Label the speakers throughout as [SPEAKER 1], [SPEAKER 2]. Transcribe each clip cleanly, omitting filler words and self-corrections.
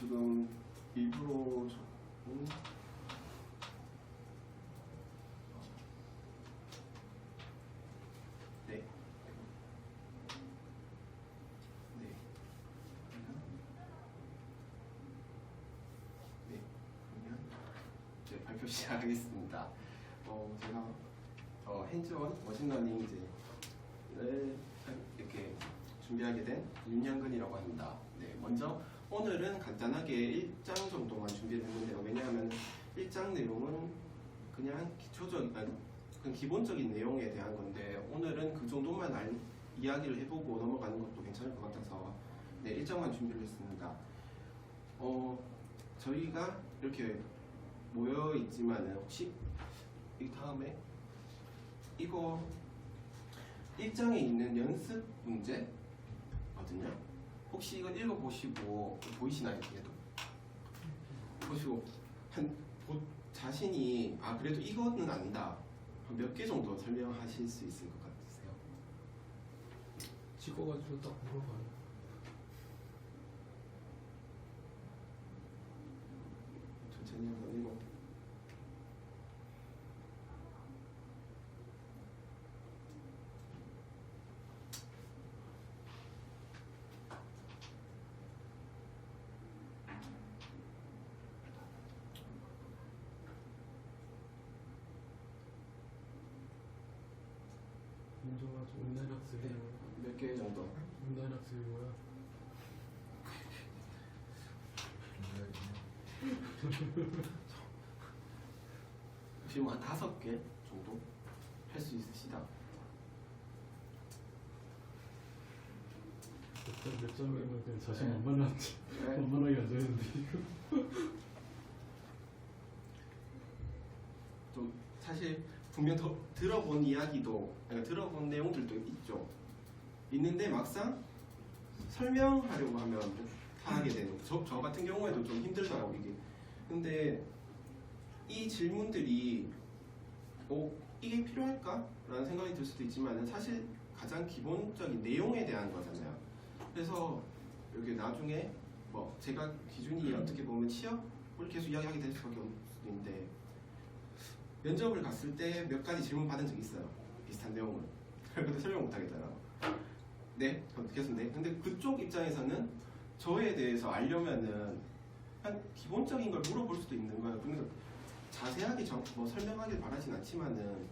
[SPEAKER 1] 지금 일부러 네. 네. 네. 그러면 이제 발표 시작하겠습니다. 제가 핸즈온 머신러닝 이제를 이렇게 준비하게 된 윤영근이라고 합니다. 네, 먼저 오늘은 간단하게 1장 정도만 준비를 했는데요. 왜냐하면 1장 내용은 그냥 그냥 기본적인 내용에 대한 건데 오늘은 그 정도만 이야기를 해보고 넘어가는 것도 괜찮을 것 같아서 네, 1장만 준비를 했습니다. 저희가 이렇게 모여 있지만은 혹시 이 다음에 이거 1장에 있는 연습 문제거든요. 혹시 이거 읽어보시고 보이시나요? 뒤에도 보시고 자신이 그래도 이거는 안다 몇 개 정도 설명하실 수 있을 것 같으세요?
[SPEAKER 2] 찍어가지고 딱 물어봐요.
[SPEAKER 1] 천천히 한번 읽어.
[SPEAKER 2] 민정아 좀 온라인학습이
[SPEAKER 1] 몇 개 정도?
[SPEAKER 2] 온라인학습이 뭐야?
[SPEAKER 1] 지금 한 5개 정도 할 수 있으시다.
[SPEAKER 2] 몇 점이면 그냥 자신
[SPEAKER 1] 네.
[SPEAKER 2] 만만하지.
[SPEAKER 1] 네.
[SPEAKER 2] 만만하게 앉아있는데 이거.
[SPEAKER 1] 좀 사실 분명 더 들어본 이야기도 들어본 내용들도 있는데 막상 설명하려고 하면 좀 하게 되는 저 같은 경우에도 좀 힘들더라고 이게. 근데 이 질문들이 이게 필요할까? 라는 생각이 들 수도 있지만 사실 가장 기본적인 내용에 대한 거잖아요. 그래서 여기 나중에 제가 기준이 어떻게 보면 취업을 계속 이야기하게 될 수밖에 없을 수도 있는데 면접을 갔을 때 몇 가지 질문 받은 적이 있어요. 비슷한 내용을. 근데 설명 못 하겠더라고. 네? 계속 네. 근데 그쪽 입장에서는 저에 대해서 알려면은 한 기본적인 걸 물어볼 수도 있는 거예요. 그러니까 자세하게 설명하길 바라진 않지만은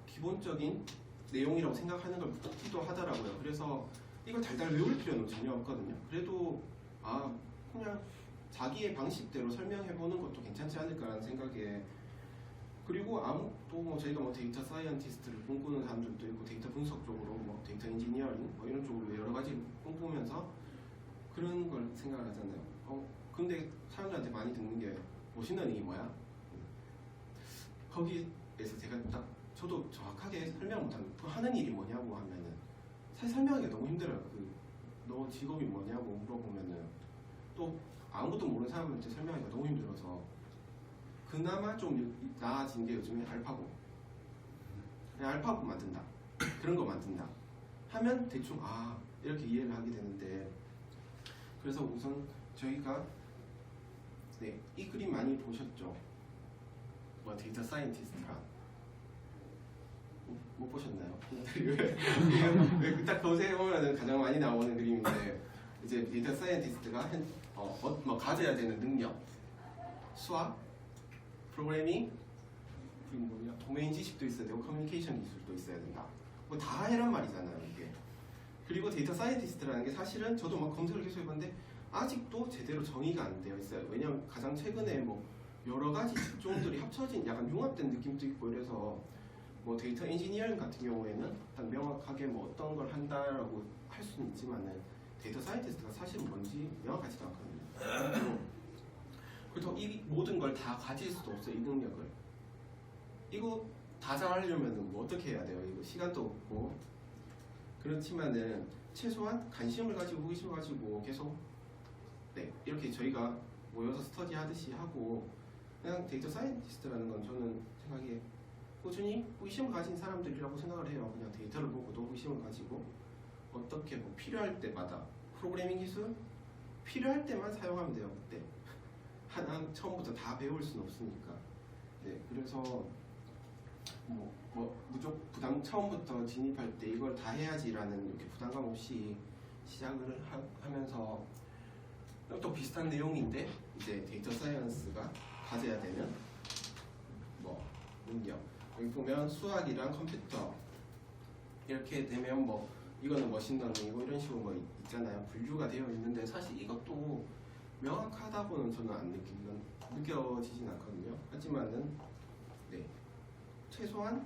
[SPEAKER 1] 기본적인 내용이라고 생각하는 걸 묻기도 하더라고요. 그래서 이걸 달달 외울 필요는 전혀 없거든요. 그래도 그냥 자기의 방식대로 설명해보는 것도 괜찮지 않을까라는 생각에 그리고 또 저희가 데이터 사이언티스트를 꿈꾸는 사람들도 있고 데이터 분석 쪽으로 데이터 인지니어링 이런 쪽으로 여러 가지 꿈꾸면서 그런 걸 생각을 하잖아요. 근데 사람들한테 많이 듣는 게 머신러닝이 뭐야? 거기에서 제가 저도 정확하게 설명 못하는 하는 일이 뭐냐고 하면은 사실 설명하기가 너무 힘들어요. 너 직업이 뭐냐고 물어보면은 또 아무것도 모르는 사람한테 설명하기가 너무 힘들어서 그나마 좀 나아진 게 요즘에 알파고 그냥 알파고 만든다 그런 거 만든다 하면 대충 이렇게 이해를 하게 되는데 그래서 우선 저희가 이 그림 많이 보셨죠? 데이터 사이언티스트랑 못 보셨나요? 딱 검색해보면 가장 많이 나오는 그림인데 이제 데이터 사이언티스트가 가져야 되는 능력 수학, 프로그래밍, 그리고 도메인 지식도 있어야 되고 커뮤니케이션 기술도 있어야 된다. 다 해란 말이잖아요 이게. 그리고 데이터 사이언티스트라는 게 사실은 저도 검색을 계속 해봤는데 아직도 제대로 정의가 안 되어 있어요. 왜냐하면 가장 최근에 여러 가지 직종들이 합쳐진 약간 융합된 느낌도 있고 이래서 데이터 인지니어링 같은 경우에는 딱 명확하게 어떤 걸 한다라고 할 수는 있지만은 데이터 사이언티스트가 사실은 뭔지 명확하지도 않거든요. 그래서 이 모든 걸 다 가질 수도 없어요. 이 능력을. 이거 다 잘하려면 어떻게 해야 돼요? 이거 시간도 없고. 그렇지만은 최소한 관심을 가지고 호기심을 가지고 계속 이렇게 저희가 모여서 스터디 하듯이 하고 그냥 데이터 사이언티스트라는 건 저는 생각에 꾸준히 호기심을 가진 사람들이라고 생각을 해요. 그냥 데이터를 보고도 호기심을 가지고 어떻게 필요할 때마다 프로그래밍 기술, 필요할 때만 사용하면 돼요. 그때 하나 처음부터 다 배울 수는 없으니까. 네, 그래서 뭐 무조건 부담 처음부터 진입할 때 이걸 다 해야지라는 이렇게 부담감 없이 시작을 하면서 또 비슷한 내용인데 이제 데이터 사이언스가 가져야 되는 뭐 능력. 여기 보면 수학이랑 컴퓨터 이렇게 되면 뭐 이거는 머신러닝이고 이런 식으로 뭐 있잖아요. 분류가 되어 있는데 사실 이것도 명확하다고는 저는 안 느껴지진 않거든요. 하지만은 네, 최소한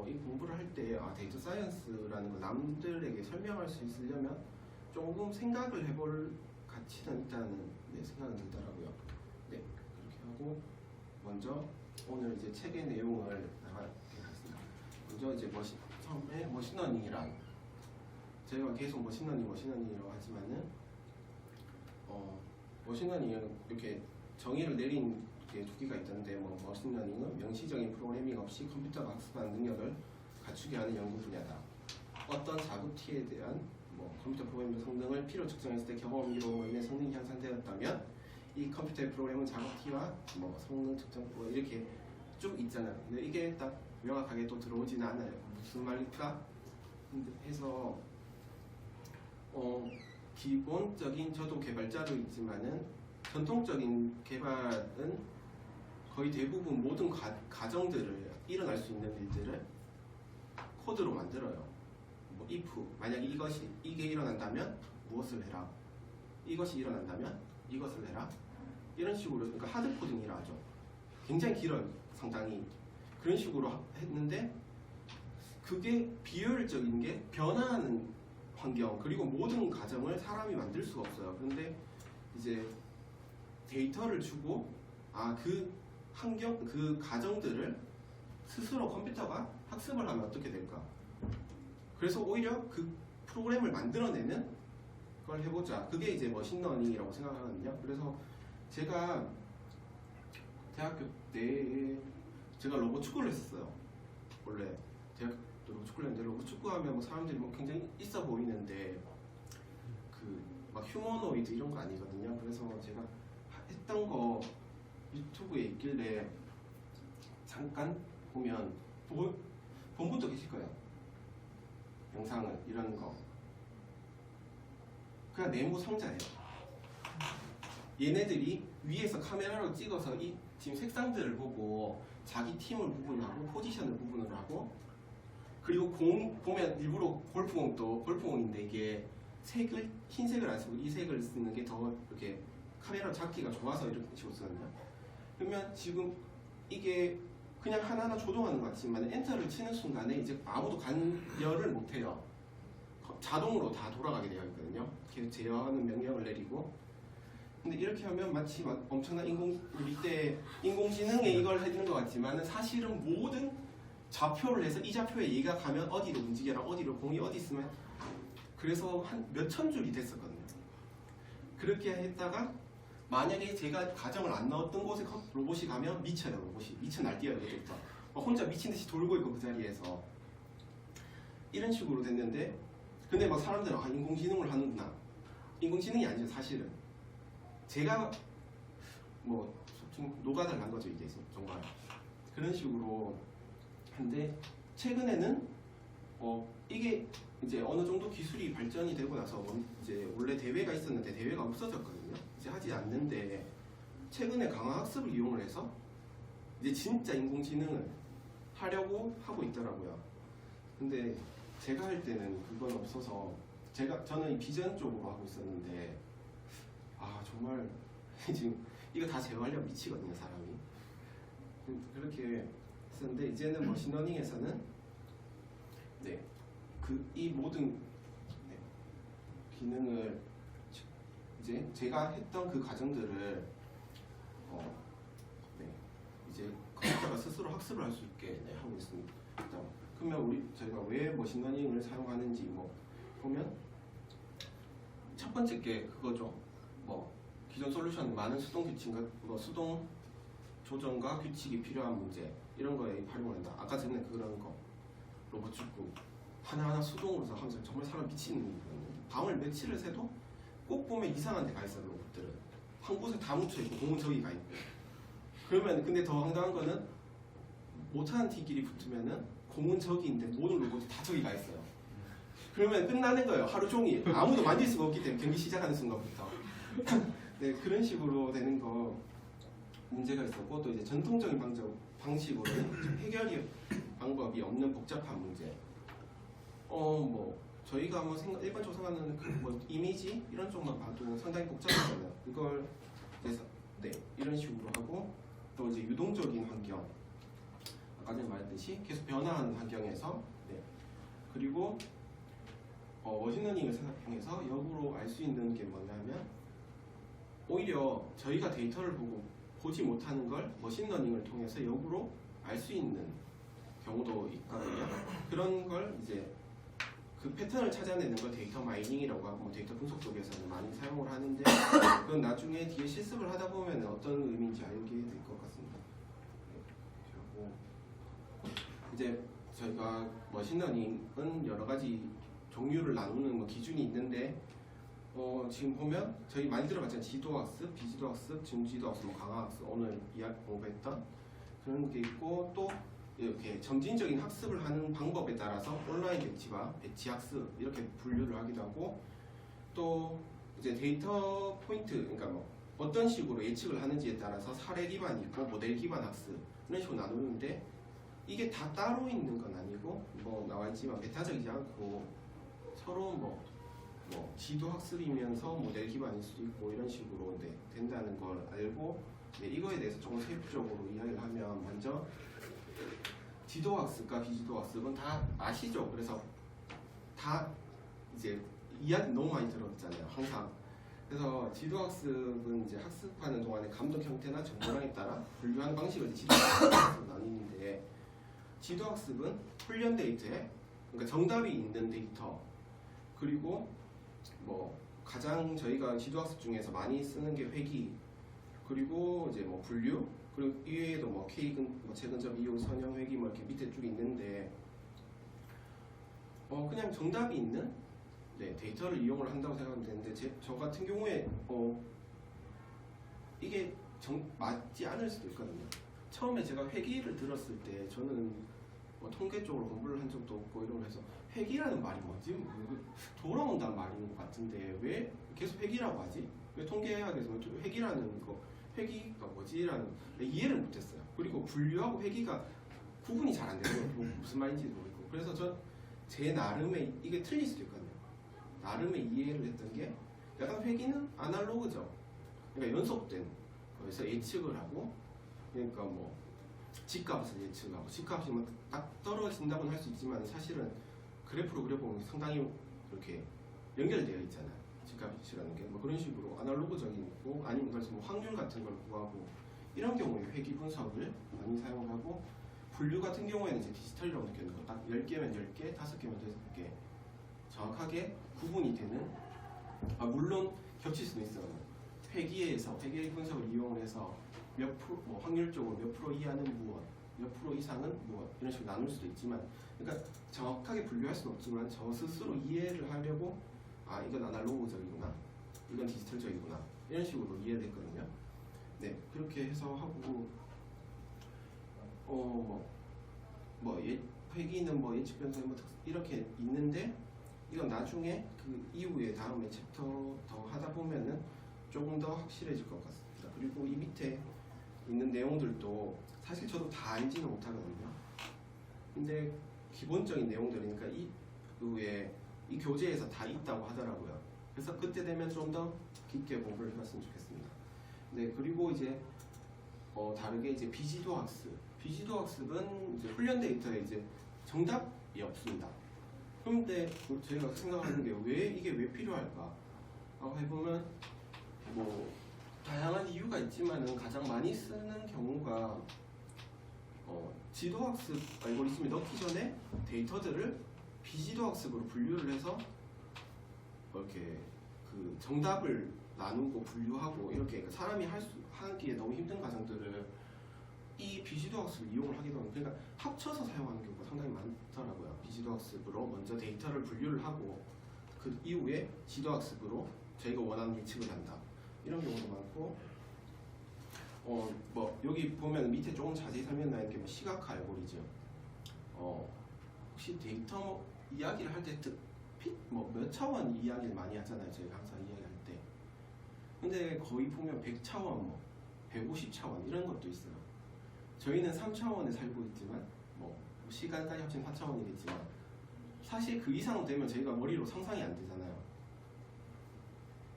[SPEAKER 1] 이 공부를 할 때 데이터 사이언스라는 걸 남들에게 설명할 수 있으려면 조금 생각을 해볼 가치는 있다는 생각은 들더라고요. 네, 그렇게 하고 먼저 오늘 이제 책의 내용을 나가겠습니다. 먼저 이제 처음에 머신러닝이란 제가 계속 머신러닝이라고 하지만은 머신러닝은 이렇게 정의를 내린 게 두 개가 있던데 머신러닝은 명시적인 프로그래밍 없이 컴퓨터가 학습하는 능력을 갖추게 하는 연구 분야다. 어떤 자급티에 대한 컴퓨터 프로그램의 성능을 필요 측정했을 때 경험으로 인해 성능이 향상되었다면 이 컴퓨터의 프로그램은 자급티와 성능 측정 이렇게 쭉 있잖아요. 근데 이게 딱 명확하게 또 들어오지는 않아요. 무슨 말일까? 해서 기본적인 저도 개발자로 있지만은 전통적인 개발은 거의 대부분 모든 가정들을 일어날 수 있는 일들을 코드로 만들어요. if 만약에 이게 일어난다면 무엇을 해라. 이것이 일어난다면 이것을 해라. 이런 식으로 그러니까 하드 코딩이라 하죠. 굉장히 길어요. 상당히 그런 식으로 했는데 그게 비효율적인 게 변화하는 환경 그리고 모든 가정을 사람이 만들 수가 없어요. 그런데 이제 데이터를 주고 그 환경 그 가정들을 스스로 컴퓨터가 학습을 하면 어떻게 될까? 그래서 오히려 그 프로그램을 만들어내는 걸 해보자. 그게 이제 머신러닝이라고 생각하거든요. 그래서 제가 대학교 때 제가 로봇 축구를 했었어요. 원래 대학교 때 로봇 축구를 했는데 로봇 축구하면 사람들이 굉장히 있어 보이는데 막 휴머노이드 이런 거 아니거든요. 그래서 제가 했던 거 유튜브에 있길래 잠깐 보면 본 분도 계실 거예요. 영상을 이런 거 그냥 네모 상자예요. 얘네들이 위에서 카메라로 찍어서 이 지금 색상들을 보고 자기 팀을 구분하고 포지션을 구분을 하고 그리고 공 보면 일부러 골프공인데 이게 색을 흰색을 안 쓰고 이 색을 쓰는 게 더 이렇게 카메라 잡기가 좋아서 이렇게 식으로 쓰거든요. 그러면 지금 이게 그냥 하나하나 조종하는 것 같지만 엔터를 치는 순간에 이제 아무도 관여를 못해요. 자동으로 다 돌아가게 되어 있거든요. 계속 제어하는 명령을 내리고. 근데 이렇게 하면 마치 막 엄청난 인공지능에 이걸 해주는 것 같지만 사실은 모든 좌표를 해서 이 좌표에 얘가 가면 어디로 움직여라, 어디로 공이 어디 있으면 그래서 한 몇천 줄이 됐었거든요. 그렇게 했다가 만약에 제가 가정을 안 넣었던 곳에 로봇이 가면 미쳐요. 로봇이 미쳐 날뛰어요. 그때부터 혼자 미친 듯이 돌고 있고 그 자리에서 이런 식으로 됐는데 근데 막 사람들은 인공지능을 하는구나. 인공지능이 아니죠. 사실은 제가 좀 노가다를 한 거죠. 이게 정말 그런 식으로 한데 최근에는 이게 이제 어느 정도 기술이 발전이 되고 나서 이제 원래 대회가 있었는데 대회가 없어졌거든요. 이제 하지 않는데 최근에 강화학습을 이용을 해서 이제 진짜 인공지능을 하려고 하고 있더라고요. 근데 제가 할 때는 그건 없어서 저는 이 비전 쪽으로 하고 있었는데 정말 지금 이거 다 제어하려면 미치거든요. 사람이 그렇게 했었는데 이제는 머신러닝에서는 이 모든 기능을 이제 제가 했던 그 과정들을 이제 컴퓨터가 스스로 학습을 할 수 있게 하고 있습니다. 그러면 저희가 왜 머신러닝을 사용하는지 보면 첫 번째 게 그거죠. 기존 솔루션 많은 수동 규칙과 수동 조정과 규칙이 필요한 문제 이런 거에 활용을 한다. 아까 전에 그런 거 로봇 축구 하나하나 수동으로 하면서 정말 사람 미치는 거거든요. 밤을 며칠을 새도 꼭 보면 이상한 데 가 있어요. 로봇들은 한 곳에 다 뭉쳐있고 공은 저기 가 있고. 그러면 근데 더 황당한 거는 못하는 팀끼리 붙으면은 공은 저기인데 모든 로봇이 다 저기 가 있어요. 그러면 끝나는 거예요. 하루 종일 아무도 만질 수가 없기 때문에 경기 시작하는 순간부터. 네, 그런 식으로 되는 거 문제가 있었고, 또 이제 전통적인 방식으로는 해결이 방법이 없는 복잡한 문제. 뭐 저희가 뭐 일반적으로 생각하는 뭐 이미지 이런 쪽만 봐도 상당히 복잡하잖아요. 이걸 이제 이런 식으로 하고, 또 이제 유동적인 환경, 아까 전에 말했듯이 계속 변화하는 환경에서, 그리고 머신러닝을 사용해서 역으로 알 수 있는 게 뭐냐면, 오히려 저희가 데이터를 보지 못하는 걸 머신러닝을 통해서 역으로 알 수 있는 경우도 있거든요. 그런 걸 이제 그 패턴을 찾아내는 걸 데이터 마이닝이라고 하고, 뭐 데이터 분석 쪽에서는 많이 사용을 하는데, 그건 나중에 뒤에 실습을 하다 보면 어떤 의미인지 알게 될 것 같습니다. 그리고 이제 저희가 머신러닝은 여러 가지 종류를 나누는 뭐 기준이 있는데, 지금 보면 저희 많이 들어봤잖아요. 지도학습, 비지도학습, 증지도학습, 뭐 강화학습, 오늘 공부했던 그런 게 있고, 또 이렇게 점진적인 학습을 하는 방법에 따라서 온라인 배치와 배치 학습 이렇게 분류를 하기도 하고, 또 이제 데이터 포인트, 그러니까 뭐 어떤 식으로 예측을 하는지에 따라서 사례 기반 있고 모델 기반 학습 이런 식으로 나누는데, 이게 다 따로 있는 건 아니고 뭐 나와 있지만 배타적이지 않고 서로 뭐 지도 학습이면서 모델 기반일 수도 있고 이런 식으로 된다는 걸 알고, 이거에 대해서 조금 세부적으로 이야기를 하면, 먼저 지도 학습과 비지도 학습은 다 아시죠? 그래서 다 이제 이야기 너무 많이 들었잖아요, 항상. 그래서 지도 학습은 이제 학습하는 동안의 감독 형태나 정보량에 따라 분류하는 방식을 지도 학습으로 나뉘는데, 지도 학습은 훈련 데이터에, 그러니까 정답이 있는 데이터, 그리고 뭐 가장 저희가 지도학습 중에서 많이 쓰는 게 회기, 그리고 이제 뭐 분류, 그리고 이외에도 뭐 K근, 뭐 최근접 이용, 선형, 회기 뭐 이렇게 밑에 쭉 있는데, 그냥 정답이 있는 데이터를 이용을 한다고 생각하면 되는데, 저 같은 경우에 이게 맞지 않을 수도 있거든요. 처음에 제가 회기를 들었을 때 저는 뭐 통계 쪽으로 공부를 한 적도 없고 이러고 해서 회기라는 말이 뭐지? 돌아온다는 말인 것 같은데 왜 계속 회기라고 하지? 왜 통계학에서 회기라는 거, 회기가 뭐지라는 이해를 못했어요. 그리고 분류하고 회기가 구분이 잘 안 되는 거예요. 무슨 말인지 모르겠고. 그래서 제 나름의, 이게 틀릴 수도 있거든요. 나름의 이해를 했던 게, 약간 회기는 아날로그죠. 그러니까 연속된 거에서 예측을 하고, 그러니까 뭐 집값을 예측하고, 집값이 뭐 딱 떨어진다고는 할 수 있지만 사실은 그래프로 그려보면 상당히 이렇게 연결되어 있잖아요. 집값이라는 게 뭐 그런 식으로 아날로그적이고, 아니면 그래서 뭐 확률 같은 걸 구하고, 이런 경우에 회기 분석을 많이 사용하고, 분류 같은 경우에는 이제 디지털이라고 느끼는 거, 딱 10개면 10개, 5개면 5개 정확하게 구분이 되는, 물론 겹칠 수는 있어요. 회기에서 회계 분석을 이용해서 몇 프로, 뭐 확률적으로 몇 프로 이하는 무엇, 몇 프로 이상은 무엇, 이런 식으로 나눌 수도 있지만, 그러니까 정확하게 분류할 수는 없지만 저 스스로 이해를 하려고, 이건 아날로그적이구나, 이건 디지털적이구나, 이런 식으로 이해를 했거든요. 네, 그렇게 해서 하고, 회기는 뭐 예측 변수 뭐 이렇게 있는데, 이건 나중에 그 이후에 다음에 챕터 더 하다 보면은 조금 더 확실해질 것 같습니다. 그리고 이 밑에 있는 내용들도 사실 저도 다 알지는 못하거든요. 근데 기본적인 내용들이니까 이후에 이 교재에서 다 있다고 하더라고요. 그래서 그때 되면 좀 더 깊게 공부를 해봤으면 좋겠습니다. 네, 그리고 이제 다르게 이제 비지도 학습. 비지도 학습은 이제 훈련 데이터에 이제 정답이 없습니다. 그런데 저희가 생각하는 게 이게 왜 필요할까? 해보면 뭐 다양한 이유가 있지만은 가장 많이 쓰는 경우가 지도학습 알고리즘에 넣기 전에 데이터들을 비지도학습으로 분류를 해서 이렇게 그 정답을 나누고 분류하고, 이렇게 사람이 하기에 너무 힘든 과정들을 이 비지도학습을 이용을 하기도 하고, 그러니까 합쳐서 사용하는 경우가 상당히 많더라고요. 비지도학습으로 먼저 데이터를 분류를 하고 그 이후에 지도학습으로 저희가 원하는 예측을 한다. 이런 경우도 많고, 뭐 여기 보면 밑에 조금 자세히 설명나 있는 게 뭐 시각 알고리즘. 혹시 데이터 이야기를 할 때 뭐 몇 차원 이야기를 많이 하잖아요. 저희가 항상 이야기할 때. 근데 거의 보면 100차원, 뭐 150차원 이런 것도 있어요. 저희는 3차원에 살고 있지만 뭐 시간까지 합치면 4차원이겠지만 사실 그 이상 되면 저희가 머리로 상상이 안 되잖아요.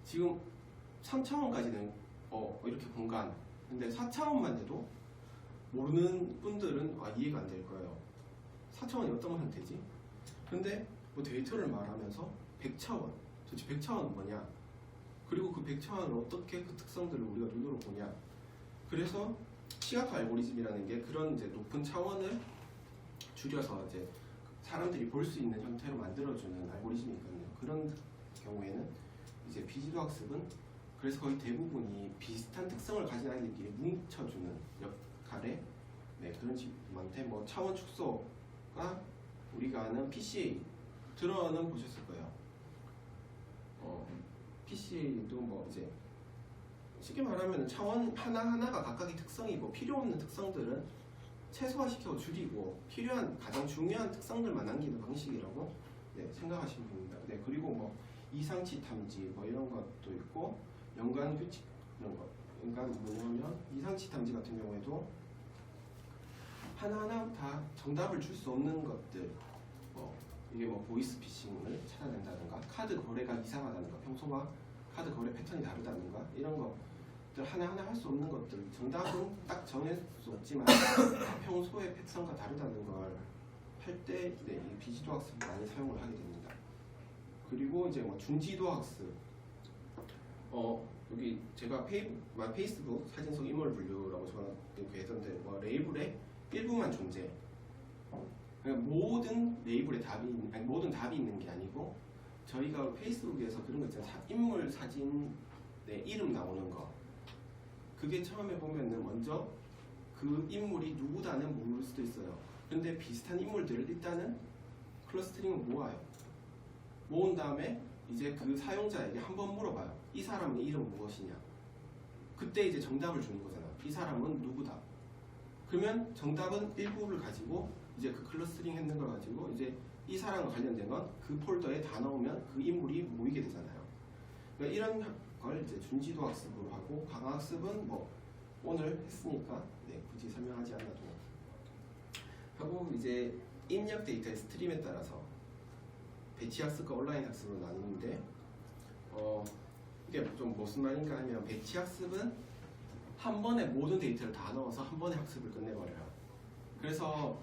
[SPEAKER 1] 지금 3차원까지는 이렇게 공간, 근데 4차원만 돼도 모르는 분들은 이해가 안 될 거예요. 4차원이 어떤 형태지? 근데 뭐 데이터를 말하면서 100차원, 도대체 100차원은 뭐냐? 그리고 그 100차원을 어떻게 그 특성들을 우리가 눈으로 보냐? 그래서 시각 알고리즘이라는 게 그런 이제 높은 차원을 줄여서 이제 사람들이 볼 수 있는 형태로 만들어주는 알고리즘이 있거든요. 그런 경우에는 이제 비지도 학습은 그래서 거의 대부분이 비슷한 특성을 가진 아이들끼리 뭉쳐주는 역할에 그런 친구한테 뭐 차원 축소가 우리가 아는 PCA 들어는 보셨을 거예요. PCA도 뭐 이제 쉽게 말하면 차원 하나하나가 각각의 특성이 뭐 필요 없는 특성들은 최소화시켜 줄이고 필요한 가장 중요한 특성들만 남기는 방식이라고 생각하시면 됩니다. 그리고 뭐 이상치 탐지 뭐 이런 것도 있고 연관 규칙 이런 거. 연관 뭐냐면 이상치 탐지 같은 경우에도 하나하나 다 정답을 줄 수 없는 것들, 이게 뭐 보이스 피싱을 찾아낸다든가 카드 거래가 이상하다든가 평소와 카드 거래 패턴이 다르다든가 이런 것들 하나하나 할 수 없는 것들, 정답은 딱 정할 수 없지만 평소의 패턴과 다르다는 걸 할 때 이 비지도 학습을 많이 사용을 하게 됩니다. 그리고 이제 뭐 중지도 학습, 여기 제가 페이스북 사진 속 인물 분류라고 저는 이렇게 했던데 뭐 레이블의 일부만 존재. 그러니까 모든 레이블에 모든 답이 있는 게 아니고 저희가 페이스북에서 그런 거 있잖아요. 인물 사진에 이름 나오는 거. 그게 처음에 보면은 먼저 그 인물이 누구다는 모를 수도 있어요. 근데 비슷한 인물들을 일단은 클러스터링을 모아요. 모은 다음에 이제 그 사용자에게 한번 물어봐요. 이 사람의 이름은 무엇이냐? 그때 이제 정답을 주는 거잖아. 이 사람은 누구다. 그러면 정답은 일부를 가지고 이제 그 클러스터링 했는 걸 가지고 이제 이 사람과 관련된 건 그 폴더에 다 넣으면 그 인물이 모이게 되잖아요. 그러니까 이런 걸 이제 준지도 학습으로 하고 강화 학습은 뭐 오늘 했으니까 굳이 설명하지 않아도 하고 이제 입력 데이터의 스트림에 따라서 배치 학습과 온라인 학습으로 나누는데 이게 좀 무슨 말인가 하면 배치 학습은 한 번에 모든 데이터를 다 넣어서 한 번에 학습을 끝내버려요. 그래서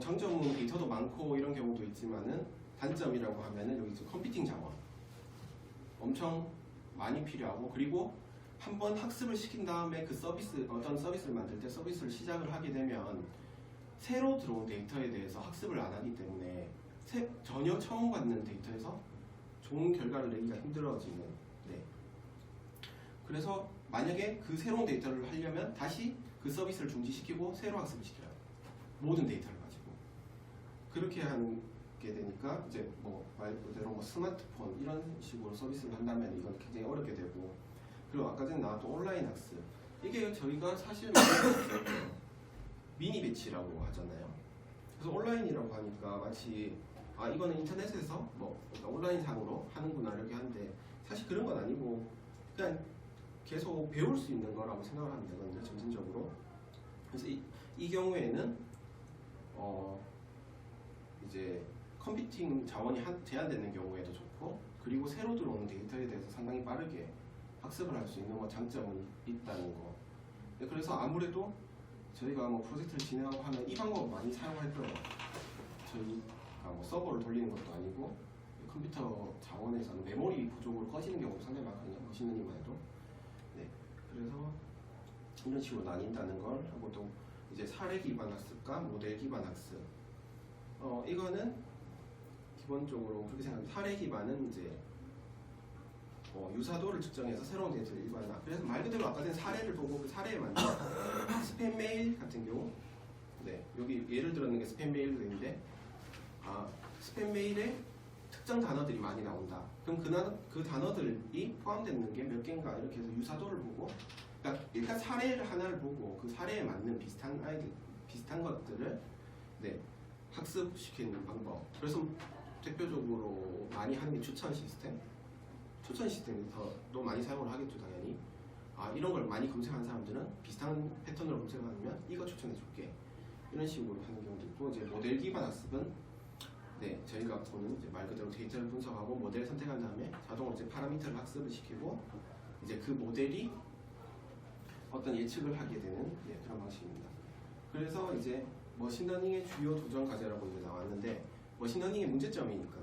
[SPEAKER 1] 장점은 데이터도 많고 이런 경우도 있지만은 단점이라고 하면은 여기 이제 컴퓨팅 자원 엄청 많이 필요하고 그리고 한 번 학습을 시킨 다음에 그 어떤 서비스를 만들 때 서비스를 시작을 하게 되면 새로 들어온 데이터에 대해서 학습을 안 하기 때문에 전혀 처음 받는 데이터에서 좋은 결과를 내기가 힘들어지는. 그래서 만약에 그 새로운 데이터를 하려면 다시 그 서비스를 중지시키고 새로 학습을 시켜요. 모든 데이터를 가지고. 그렇게 하게 되니까 이제 뭐 말 그대로 뭐 스마트폰 이런 식으로 서비스를 한다면 이건 굉장히 어렵게 되고 그리고 아까 전에 나왔던 온라인 학습 이게 저희가 사실 미니 배치라고 하잖아요. 그래서 온라인이라고 하니까 마치 이거는 인터넷에서 뭐 온라인 상으로 하는구나 이렇게 하는데 사실 그런 건 아니고 그냥 계속 배울 수 있는 거라고 생각을 하면 되거든요. 점진적으로. 그래서 이 경우에는 이제 컴퓨팅 자원이 제한되는 경우에도 좋고 그리고 새로 들어오는 데이터에 대해서 상당히 빠르게 학습을 할 수 있는 장점은 있다는 거. 그래서 아무래도 저희가 뭐 프로젝트를 진행하고 하면 이 방법 많이 사용할 거예요. 저희가 뭐 서버를 돌리는 것도 아니고 컴퓨터 자원에서는 메모리 부족으로 꺼지는 경우도 상당히 많거든요. 머신러닝만 해도. 그래서 이런 식으로 나뉜다는 걸 하고 또 이제 사례 기반 학습과 모델 기반 학습. 이거는 기본적으로 그렇게 생각합니다. 사례 기반은 이제 유사도를 측정해서 새로운 데이터를 일반화. 그래서 말 그대로 아까 전에 사례를 보고 그 사례에 맞는 스팸 메일 같은 경우, 여기 예를 들었는 게 스팸 메일인데, 스팸 메일의 특정 단어들이 많이 나온다. 그럼 그 단어들이 포함되는 게 몇 개인가 이렇게 해서 유사도를 보고, 그러니까 일단 사례를 하나를 보고 그 사례에 맞는 비슷한 것들을 네, 학습시키는 방법. 그래서 대표적으로 많이 하는 게 추천 시스템이 더 많이 사용을 하겠죠, 당연히. 이런 걸 많이 검색하는 사람들은 비슷한 패턴으로 검색하면 이거 추천해 줄게. 이런 식으로 하는 경우도 있고, 이제 모델 기반 학습은 네, 저희가 보는 이제 말 그대로 데이터를 분석하고 모델을 선택한 다음에 자동으로 이제 파라미터를 학습을 시키고 이제 그 모델이 어떤 예측을 하게 되는 그런 방식입니다. 그래서 이제 머신러닝의 주요 도전 과제라고 이제 나왔는데, 머신러닝의 문제점이니까요.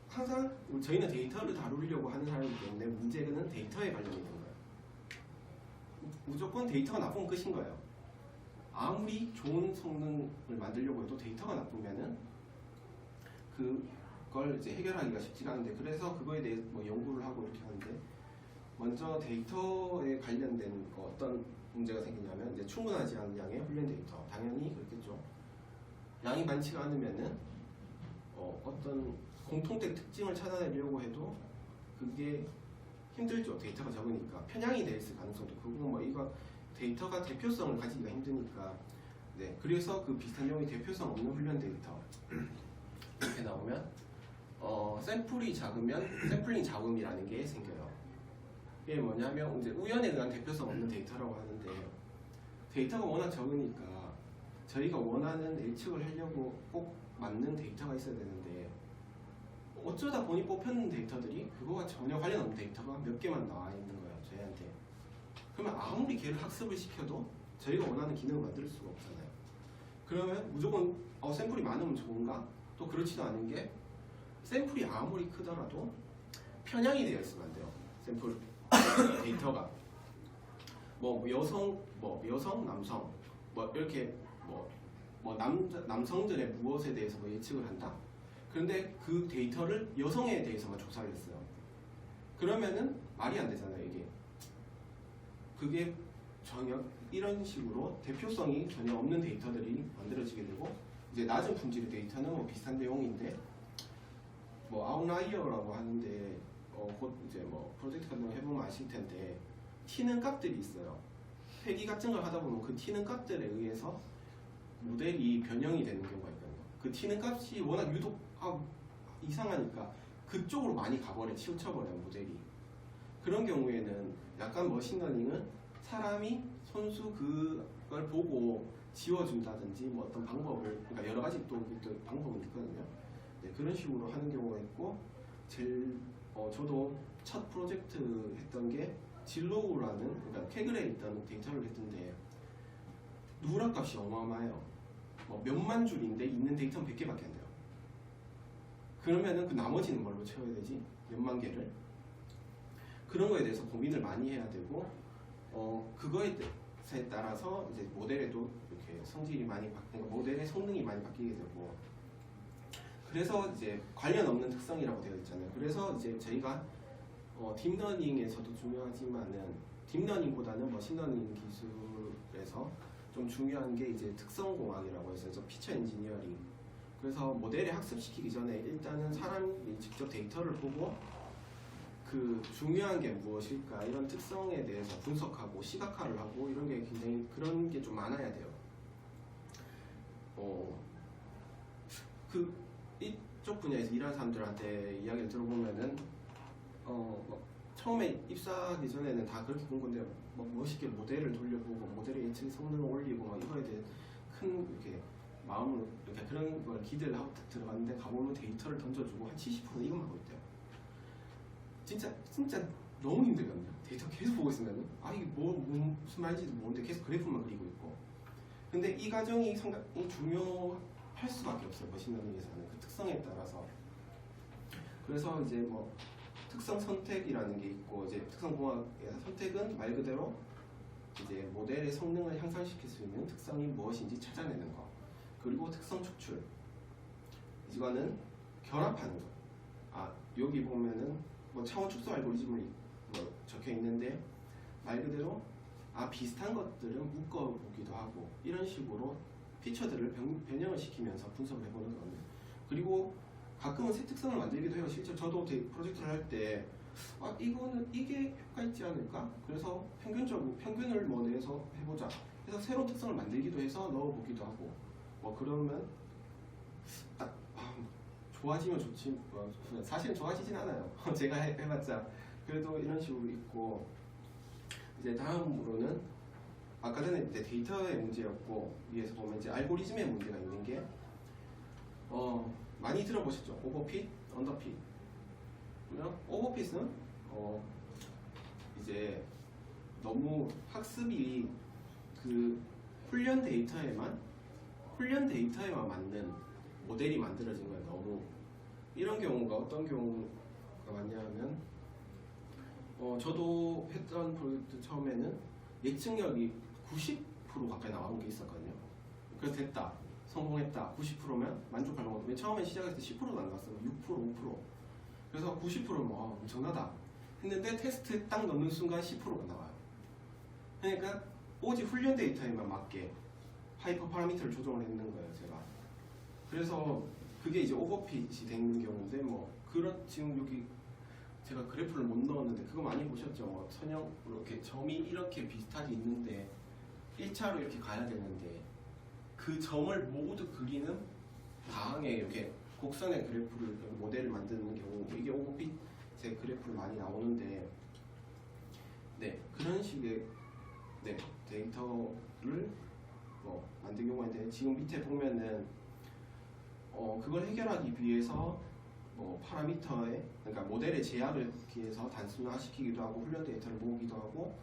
[SPEAKER 1] 항상 저희는 데이터를 다루려고 하는 사람이기 때문에 문제는 데이터에 관련이 있는 거예요. 무조건 데이터가 나쁘면 끝인 거예요. 아무리 좋은 성능을 만들려고 해도 데이터가 나쁘면은 그걸 이제 해결하기가 쉽지가 않은데, 그래서 그거에 대해 뭐 연구를 하고 이렇게 하는데, 먼저 데이터에 관련된 어떤 문제가 생기냐면 이제 충분하지 않은 양의 훈련 데이터, 당연히 그렇겠죠. 양이 많지가 않으면은 어떤 공통된 특징을 찾아내려고 해도 그게 힘들죠. 데이터가 적으니까 편향이 될 가능성도 크고, 뭐 이거 데이터가 대표성을 가지기가 힘드니까. 네, 그래서 그 비슷한 경우에 대표성 없는 훈련 데이터 이렇게 나오면 샘플이 작으면 샘플링 자금이라는 게 생겨요. 이게 뭐냐면 이제 우연에 의한 대표성 없는 데이터라고 하는데, 데이터가 워낙 적으니까 저희가 원하는 예측을 하려고 꼭 맞는 데이터가 있어야 되는데, 어쩌다 보니 뽑혔는 데이터들이 그거와 전혀 관련 없는 데이터가 몇 개만 나와 있는 거예요, 저희한테. 그러면 아무리 걔를 학습을 시켜도 저희가 원하는 기능을 만들 수가 없잖아요. 그러면 무조건 샘플이 많으면 좋은가? 또 그렇지도 않은 게, 샘플이 아무리 크더라도 편향이 되어 있으면 안 돼요. 샘플 데이터가 여성, 남성, 이렇게 남성들의 무엇에 대해서 예측을 한다. 그런데 그 데이터를 여성에 대해서만 조사를 했어요. 그러면은 말이 안 되잖아요, 이게. 그게 전혀 이런 식으로 대표성이 전혀 없는 데이터들이 만들어지게 되고, 이제 낮은 품질의 데이터는 비슷한 내용인데, 아웃라이어라고 하는데 곧 이제 프로젝트 같은 거 해보면 아실 텐데, 튀는 값들이 있어요. 회귀 같은 걸 하다 보면 그 튀는 값들에 의해서 모델이 변형이 되는 경우가 있거든요. 그 튀는 값이 워낙 유독 이상하니까 그쪽으로 많이 가버려, 치우쳐버려요, 모델이. 그런 경우에는 약간 머신러닝은 사람이 손수 그걸 보고 지워준다든지 어떤 방법을, 그러니까 여러 가지 또 방법은 있거든요. 네, 그런 식으로 하는 경우가 있고, 저도 첫 프로젝트 했던 게 진로우라는, 그러니까 캐글에 있던 데이터를 했던데 누락 값이 어마어마해요. 몇만 줄인데 있는 데이터는 100개밖에 안 돼요. 그러면은 그 나머지는 뭘로 채워야 되지? 몇만 개를. 그런 거에 대해서 고민을 많이 해야 되고, 그거에 따라서 이제 모델에도 이렇게 성질이 많이 그러니까 모델의 성능이 많이 바뀌게 되고, 그래서 이제 관련 없는 특성이라고 되어 있잖아요. 그래서 이제 저희가 딥러닝에서도 중요하지만은 딥러닝보다는 머신러닝 기술에서 좀 중요한 게 이제 특성공학이라고 해서 피처 엔지니어링. 그래서 모델에 학습시키기 전에 일단은 사람이 직접 데이터를 보고 그 중요한 게 무엇일까, 이런 특성에 대해서 분석하고 시각화를 하고, 이런 게 굉장히 그런 게 좀 많아야 돼요. 이쪽 분야에서 일하는 사람들한테 이야기를 들어보면은 처음에 입사하기 전에는 다 그렇게 본 건데, 멋있게 모델을 돌려보고 모델의 예측 성능을 올리고 이거에 대해 큰 이렇게 마음으로 이렇게 그런 걸 기대를 하고 들어갔는데, 가보면 데이터를 던져주고 한 70%는 이것만 하고 있대요. 진짜 너무 힘들거든요. 데이터 계속 보고 있으면 이게 무슨 말인지도 모르는데 계속 그래프만 그리고 있고. 근데 이 과정이 상당히 중요할 수밖에 없어요, 머신러닝에서는 그 특성에 따라서. 그래서 이제 특성 선택이라는 게 있고, 이제 특성공학에서 선택은 말 그대로 이제 모델의 성능을 향상시킬 수 있는 특성이 무엇인지 찾아내는 거. 그리고 특성 추출. 이거는 결합하는 거. 여기 보면은 차원 축소 알고리즘을 적혀 있는데, 말 그대로 비슷한 것들은 묶어보기도 하고, 이런 식으로 피처들을 변형을 시키면서 분석을 해보는 거거든요. 그리고 가끔은 새 특성을 만들기도 해요. 실제 저도 프로젝트를 할 때 이거는 이게 효과 있지 않을까? 그래서 평균을 뭐 내서 해보자. 그래서 새로운 특성을 만들기도 해서 넣어보기도 하고 뭐 그러면 좋아지면 좋지 사실은 좋아지진 않아요. 제가 해봤자 그래도 이런 식으로 있고 이제 다음으로는 아까 전에 이제 데이터의 문제였고 위에서 보면 이제 알고리즘의 문제가 있는 게 많이 들어보셨죠? 오버핏, 언더핏. 그러면 오버핏은 이제 너무 학습이 그 훈련 데이터에만 맞는 모델이 만들어진 거예요. 너무 이런 경우가 어떤 경우가 많냐면 저도 했던 프로젝트 처음에는 예측력이 90% 가까이 나온 게 있었거든요. 그래서 됐다, 성공했다, 90%면 만족하는 것도 처음에 시작했을 때 10%도 안 갔어요. 6%, 5%. 그래서 90%면 엄청나다 했는데 테스트에 딱 넣는 순간 10%가 나와요. 그러니까 오직 훈련 데이터에만 맞게 하이퍼 파라미터를 조정을 했는 거예요, 제가. 그래서 그게 이제 오버핏이 되는 경우인데 지금 여기 제가 그래프를 못 넣었는데 그거 많이 보셨죠? 선형 이렇게 점이 이렇게 비슷하게 있는데 1차로 이렇게 가야 되는데 그 점을 모두 그리는 다항의 이렇게 곡선의 그래프를 모델을 만드는 경우 이게 오버핏의 그래프를 많이 나오는데 그런 식의 데이터를 만든 경우가 있는데 지금 밑에 보면은 그걸 해결하기 위해서 파라미터의 그러니까 모델의 제약을 기해서 단순화시키기도 하고 훈련 데이터를 모으기도 하고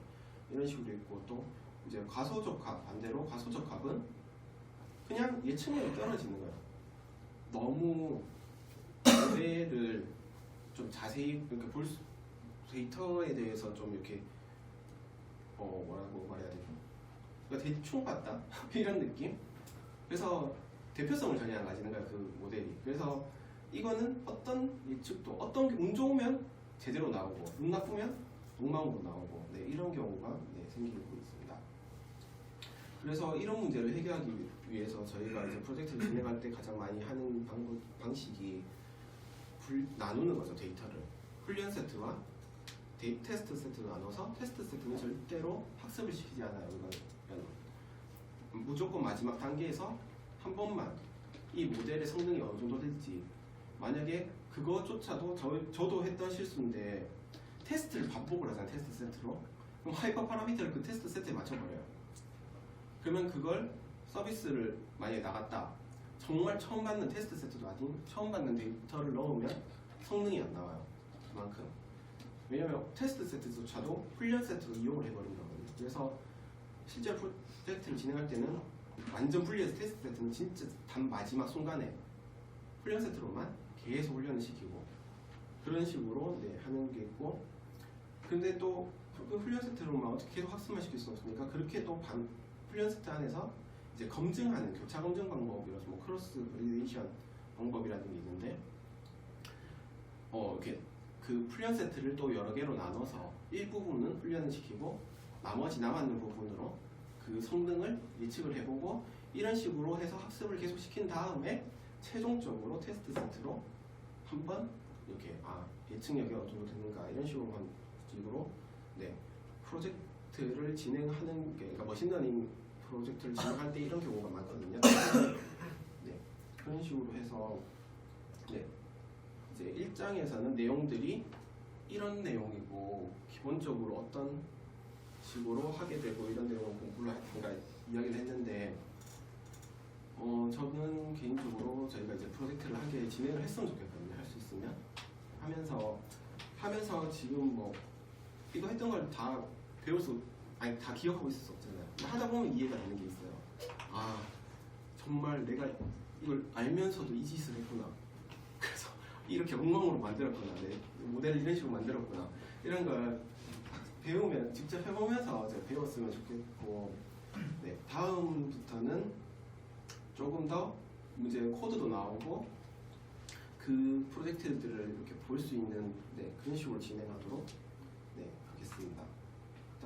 [SPEAKER 1] 이런 식으로 있고 또 이제 과소적합 반대로 과소적합은 그냥 예측력이 떨어지는 거예요. 너무 모델을 좀 자세히 그러니까 데이터에 대해서 좀 이렇게 뭐라고 말해야 되죠? 그러니까 대충 봤다 이런 느낌. 그래서 대표성을 전혀 안 가지는 거야 그 모델이. 그래서 이거는 어떤 예측도 어떤 게 운 좋으면 제대로 나오고 운 나쁘면 엉망으로 나오고 이런 경우가 생기고 있습니다. 그래서 이런 문제를 해결하기 위해서 저희가 이제 프로젝트를 진행할 때 가장 많이 하는 방식이 나누는 거죠. 데이터를 훈련 세트와 테스트 세트로 나눠서 테스트 세트는 절대로 학습을 시키지 않아요. 이건 무조건 마지막 단계에서 한 번만 이 모델의 성능이 어느 정도 될지 만약에 그거조차도 저도 했던 실수인데 테스트를 반복을 하잖아요. 테스트 세트로 그럼 하이퍼 파라미터를 그 테스트 세트에 맞춰버려요. 그러면 그걸 서비스를 만약에 나갔다 정말 처음 받는 테스트 세트도 아닌 처음 받는 데이터를 넣으면 성능이 안 나와요. 그만큼 왜냐면 테스트 세트조차도 훈련 세트로 이용을 해버린 거거든요. 그래서 실제 프로젝트를 진행할 때는 완전 분리해서 테스트 세트는 진짜 단 마지막 순간에 훈련 세트로만 계속 훈련을 시키고 그런 식으로 하는 게 있고 근데 또 그 훈련 세트로만 어떻게 계속 학습만 시킬 수 없으니까 그렇게 또 훈련 세트 안에서 이제 검증하는 교차 검증 방법이라서 크로스 발리데이션 방법이라는 게 있는데 이렇게 그 훈련 세트를 또 여러 개로 나눠서 일부분은 훈련을 시키고 나머지 남았는 부분으로 그 성능을 예측을 해보고 이런 식으로 해서 학습을 계속 시킨 다음에 최종적으로 테스트 세트로 한번 이렇게 예측력이 어느 정도 되는가 이런 식으로 프로젝트를 진행하는 게 그러니까 머신러닝 프로젝트를 진행할 때 이런 경우가 많거든요. 그런 식으로 해서 이제 1장에서는 내용들이 이런 내용이고 기본적으로 어떤 식으로 하게 되고 이런 내용을 공부를 그러니까 이야기를 했는데 저는 개인적으로 저희가 이제 프로젝트를 하게 진행을 했으면 좋겠거든요. 할 수 있으면 하면서 지금 이거 했던 걸 다 다 기억하고 있을 수 없잖아요. 하다 보면 이해가 되는 게 있어요. 정말 내가 이걸 알면서도 이 짓을 했구나. 그래서 이렇게 엉망으로 만들었구나. 내 모델을 이런 식으로 만들었구나. 이런 걸 배우면 직접 해보면서 배웠으면 좋겠고 다음부터는 조금 더 이제 코드도 나오고 그 프로젝트들을 이렇게 볼 수 있는 그런 식으로 진행하도록 하겠습니다.